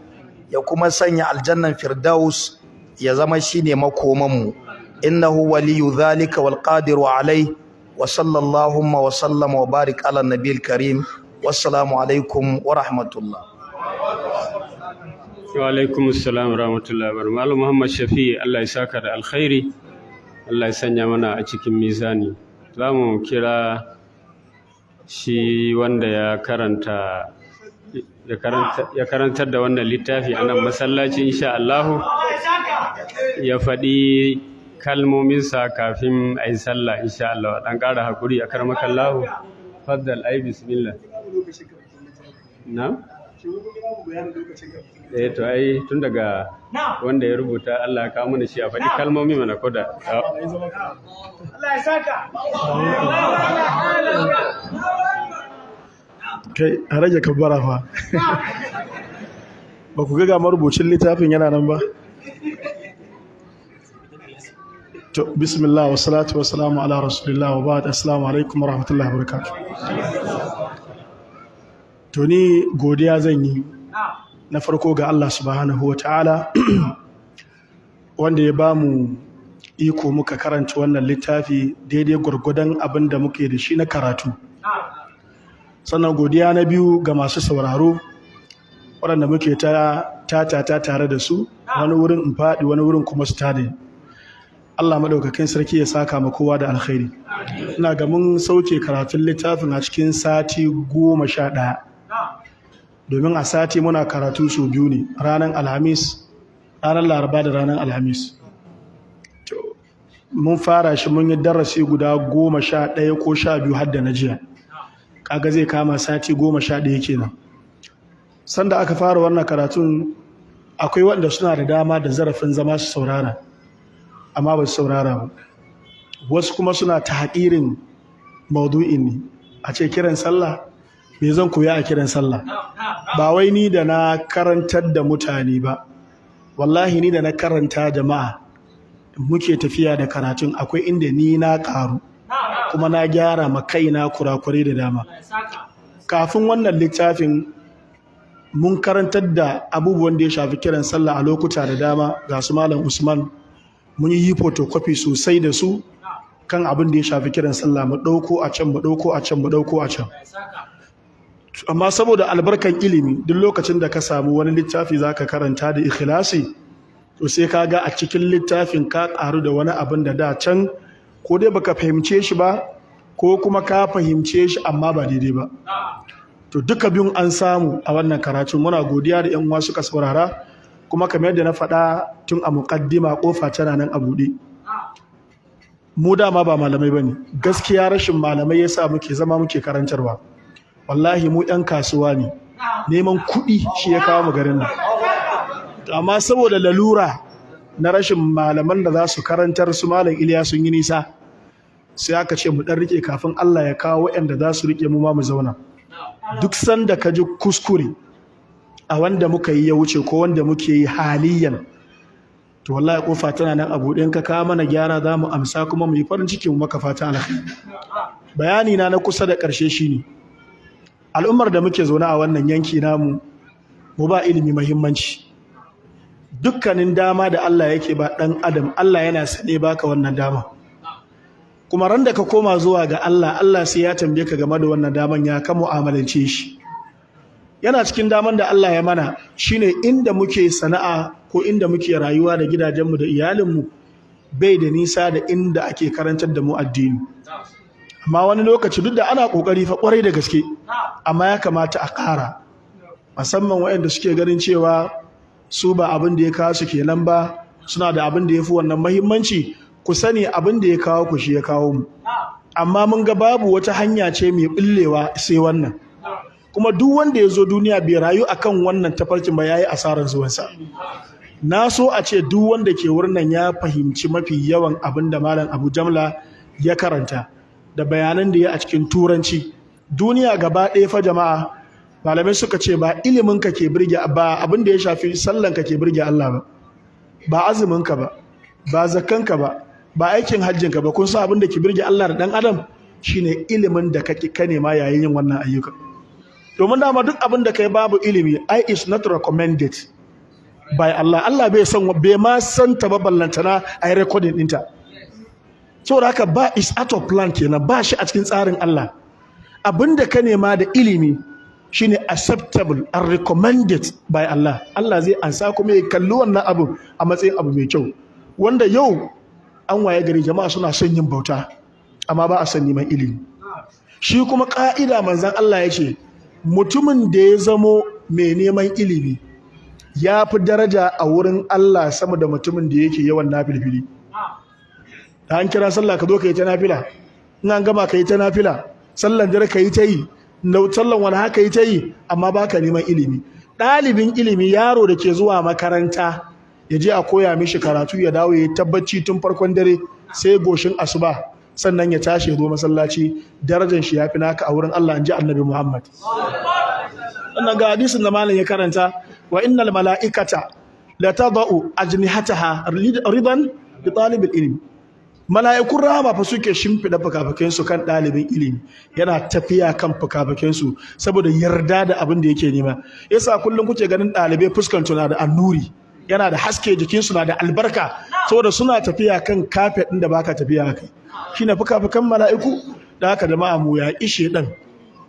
ya kuma sanya aljannan firdaus ya zama shine makomanmu. Innahu waliyu dhalika wal qadiru alai. Wa sallallahu wa sallama wa barik ala nabiyil karim. Wassalamu alaikum wa rahmatullah. Wa alaikum assalam wa rahmatullahi wa barakatuh. Malam Muhammad Shafi, Allah ya saka da alkhairi, Allah ya sanya mana a cikin mizani. Za mu kira shi wanda ya karantar da wannan littafi a nan masallaci insha Allah ya faɗi kalmominsa kafin a yi sallah insha Allah. Dan ƙara hakuri a karmakallahu. Faddal ai bismillah. Na? To ai tun daga wanda ya rubuta Allah ya kawo mana shi a faɗi kalmomi mana koda. Allah ya saka. Kai a rage kabbara fa. Ba ku ga marubucin littafin yana nan ba? To bismillah wa salatu wa salamu ala rasulillah wa ba'd. Assalamu alaikum wa rahmatullahi wa barakatuh. To ni godiya zan yi na farko ga Allah subhanahu wa ta'ala wanda ya ba mu iko muka karanta wannan littafi daidai gwargwadon abin da muke da shi na karatu. Sannan godiya na biyu ga masu sauraro waɗanda muke ta tare da su, wani wurin in faɗi wani wurin kuma su tada. Allah maɗaukakin sarki ya saka ma kowa da alkhairi. Ina ga mun sauke karatun littafin a cikin sati 11. Domin a sati muna karatu sau biyu ne, ranar Alhamis, ranar Laraba da ranar Alhamis. Mun fara shi mun yi darasi guda 11 ko 12 har da na jiya. Kaga zai kama sati 11 kenan. Sanda aka fara wannan karatun akwai wanda suna da dama da zarafin zama su saurara, amma ba su saurara ba. Wasu kuma suna ta haƙirin maudu'in ne, a ce kiran sallah, me zan koya a kiran sallah? Ba wai ni da na karantar da mutane ba, wallahi ni da na karanta jama'a muke tafiya da karatun akwai inda ni na ƙaru kuma na gyara ma kaina kurakurai da dama. Kafin wannan littafin mun karantar da abubuwan da ya shafi kiran sallah a lokuta da dama, ga su Malam Usman mun yi photocopy sosai da su kan abin da ya shafi kiran sallah, mu ɗauko a can mu ɗauko a can mu ɗauko a can. Amma saboda albarkan ilimi duk lokacin da ka samu wani littafi zaka karanta da ikhlasi, to sai ka ga a cikin littafin ka ƙaru da wani abin da da can ko dai baka fahimce shi ba ko kuma ka fahimce shi amma ba daidai ba. To duka biyun an samu a wannan karatun. Muna godiya da yan uwa suka saurara, kuma kamar yadda na faɗa tun a muƙaddima kofa tana nan a buɗe. Mu dama ba malamai bane, gaskiya rashin malamai yasa muke zama muke karantarwa. Wallahi mu 'yan kasuwa ne, neman kuɗi shi ya kawo mu garin nan. Amma saboda lalura na rashin malaman da za su karantar, su Malam Iliya sun yi nisa, sai aka ce mu ɗan rike kafin Allah ya kawo waɗanda za su rike mu ma mu zauna. Duk sanda ka ji kuskure a wanda muka yi ya wuce ko wanda muke yi haliyan, to wallahi kofa tana nan a buɗe. In ka kawo mana gyara za mu amsa kuma mu yi farin ciki mu maka fata alheri. Bayani na kusa da ƙarshe shine al'ummar da muke zaune a wannan yanki namu, mu ba ilimi muhimmanci. Dukkanin dama da Allah yake ba ɗan adam, Allah yana sane baka wannan dama. Kuma ran da ka koma zuwa ga Allah, Allah sai ya tambaye ka game da wannan daman, ya ka mu'amalance shi. Yana cikin daman da Allah ya mana shine inda muke sana'a ko inda muke rayuwa da gidajenmu da iyalinmu bai da nisa da inda ake karantar da mu addini. Amma wani lokaci duk da ana kokari fa kwarai da gaske, amma ya kamata a ƙara, musamman waɗanda suke ganin cewa su ba abin da ya kawo su kenan ba, suna da abin da ya fi wannan muhimmanci. Ku sani abin da ya kawo ku shi ya kawo mu, amma mun ga babu wata hanya ce mai ɓullewa sai wannan. Kuma duk wanda ya zo duniya bai rayu akan wannan tafarkin ba, yayi asarar zuwansa. Na so a ce duk wanda ke wurin nan ya fahimci mafi yawan abin da Malam Abu Jamla ya karanta da bayanan da ya a cikin turanci. Duniya gaba ɗaya fa jama'a, malamai suka ce ba ilimin ka ke birge, ba abin da ya shafi sallan ka ke birge Allah ba, ba azumin ka ba, ba zakkan ka ba, ba aikin hajjin ka ba. Kun san abin da ke birge Allah da dan adam shine ilimin da ka nema yayin yin wannan ayyuka. Domin dama duk abin da kai babu ilimi, is not recommended by Allah. Allah bai ma san ta ba, ballantana ai recording ɗinta. Saboda haka ba is out of plan kenan, ba shi a cikin tsarin Allah. Abinda ka nema da ilimi shine acceptable and recommended by Allah. Allah zai ansa kuma ya kalli wannan abu a matsayin abu mai kyau. Wanda yau an waye gari jama'a suna son yin bauta amma ba a son neman ilimi. Shi kuma ka'ida manzon Allah ya ce mutumin da ya zamo mai neman ilimi ya fi daraja a wurin Allah sama da mutumin da yake yawan nafilfili. Da an kira sallah ka zo ka yi ta nafila, in an gama ka yi ta nafila, sallan dare ka yi ta yi, sallan wani haka yi ta yi, amma ba ka neman ilimi. Ɗalibin ilimi yaro da ke zuwa makaranta ya je a koya mishi karatu ya dawo ya tabbaci tun farkon dare sai goshin asuba sannan ya tashi ya zo masallaci, darajar shi ya fi naka a wurin Allah, in ji Annabi Muhammad. Wannan ga hadisin da malam ya karanta, wa innal mala'ikata la tadau ajnihataha ridan li talibil ilmi. Mala'ikun rahama fa suke shimfida fukafukansu kan ɗalibin ilimi, yana tafiya kan fukafukansu saboda yarda da abin da yake nema. Yasa kullum kuke ganin ɗalibai fuskan na da annuri, yana da haske, jikinsu na da albarka saboda suna tafiya kan kafet ɗin da baka tafiya kai. Shine fukafukan mala'iku. Da haka jama'a mu ya ishe ɗan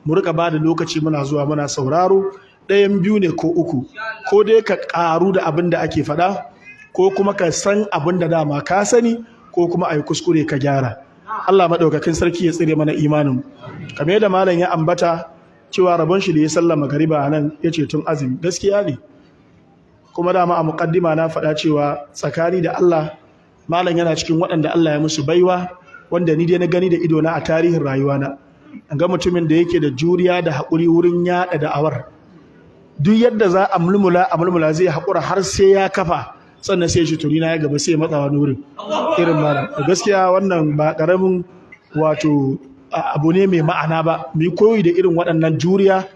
mu rika ba da lokaci muna zuwa muna sauraro, ɗayan biyu ne ko uku, ko dai ka ƙaru da abin da ake faɗa ko kuma ka san abin da dama ka sani ko kuma a yi kuskure ka gyara. Allah maɗaukakin sarki ya tsire mana imanin. Kamar yadda malam ya ambata cewa rabon shi da ya sallama magariba a nan ya ce tun azumi, gaskiya ne. Kuma dama a muƙaddima na faɗa cewa tsakani da Allah malam yana cikin waɗanda Allah ya musu baiwa, wanda ni dai na gani da idona a tarihin rayuwana. An ga mutumin da yake da juriya da haƙuri wurin yaɗa da'awar. Duk yadda za a mulmula zai haƙura har sai ya kafa, sannan sai shi turina ya gaba sai matsawa nurin irin malam. Gaskiya wannan ba ƙaramin wato abu ne mai ma'ana ba, mu yi koyi da irin waɗannan juriya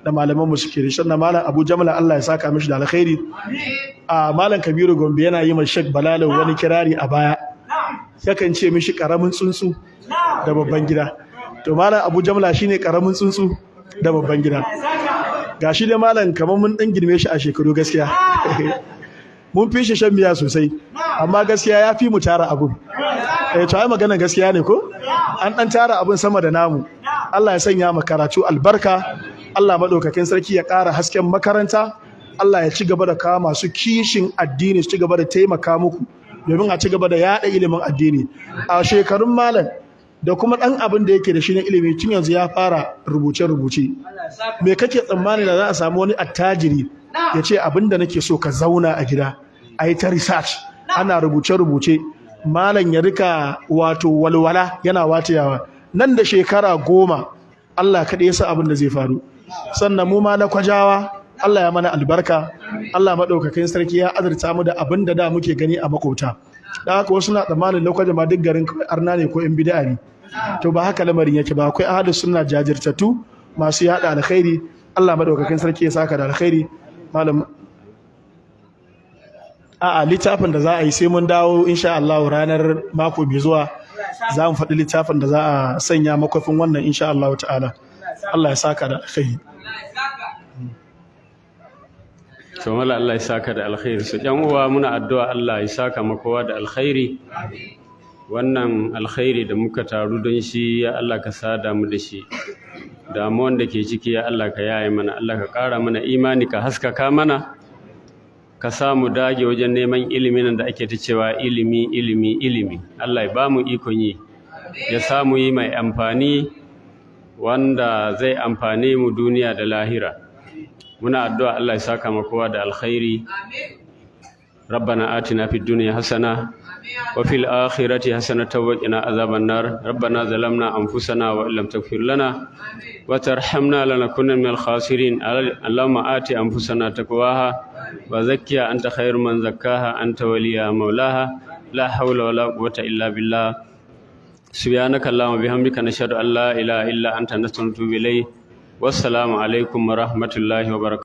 da malaman mu suke da shi. Sannan malam Abu Jamla Allah ya saka mishi da alkhairi. A malam Kabiru Gombe yana yi ma Sheikh Balalo wani kirari a baya, yakan ce mishi ƙaramin tsuntsu da babban gida. To malam Abu Jamla shine ƙaramin tsuntsu da babban gida. Gashi da malam kamar mun dan girme shi a shekaru gaskiya. Mun fi shi shan miya sosai, amma gaskiya ya fi mu tara abun. To ai magana gaskiya ne ko? An dan tara abun sama da namu. Allah ya sanya mu karatu albarka. Allah madaukakin sarki ya ƙara hasken makaranta. Allah ya ci gaba da kawo masu kishin addini su ci gaba da taimaka muku domin a ci gaba da yada ilimin addini. A shekarun malam da kuma ɗan abin da yake da shi na ilimi tun yanzu ya fara rubuce-rubuce. Me kake tsammani da za a samu wani attajiri ya ce abin da nake so ka zauna a gida a yi ta research ana rubuce-rubuce, malam ya rika wato walwala yana watayawa nan da shekara 10 Allah kaɗai ya sa abin da zai faru. Sannan mu ma na kwajawa Allah ya mana albarka, Allah maɗaukakin sarki ya azurta mu da abin da muke gani a makota. Da haka wasu na tsammanin lokacin ma duk garin arna ne ko in bid'a ne. To ba haka lamarin yake ba, akwai ahlus sunna jajirtattu masu yada alkhairi. Allah madaukakin sarki ya saka da alkhairi. Malam littafin da za a yi sai mun dawo insha Allah ranar mako mai zuwa za mu faɗi littafin da za a sanya makwafin wannan insha Allah ta'ala. Allah ya saka da alkhairi. To mala Allah ya saka da alkhairi. Su ƴan uwa muna addu'a Allah ya saka makowa da alkhairi. Wannan alkhairi da muka taru don shi ya Allah ka sada mu da shi. Damuwan da ke ciki ya Allah ka yaye mana, Allah ka ƙara mana imani, ka haskaka mana, ka samu dage wajen neman ilimin da ake ta cewa ilimi ilimi ilimi. Allah ya ba mu ikon yi, ya samu yi mai amfani wanda zai amfane mu duniya da lahira. Muna addu'a Allah ya saka mu kowa da alkhairi. Rabbana atina fid dunya hasana wa fil akhirati hasanatan wa qina azaban nar. Rabbana zalamna anfusana wa illam taghfir lana wa tarhamna lanakunanna minal khasirin. Allahumma ati anfusana taqwaha wa zakkiha anta khairu man zakkaha anta waliya maulaha. La hawla wa la quwwata illa billah. Subhanaka Allahumma bihamdika nashhadu an la ilaha illa anta nastaghfiruka wa natubu ilayk. Wassalamu alaikum wa rahmatullahi wa barakatuh.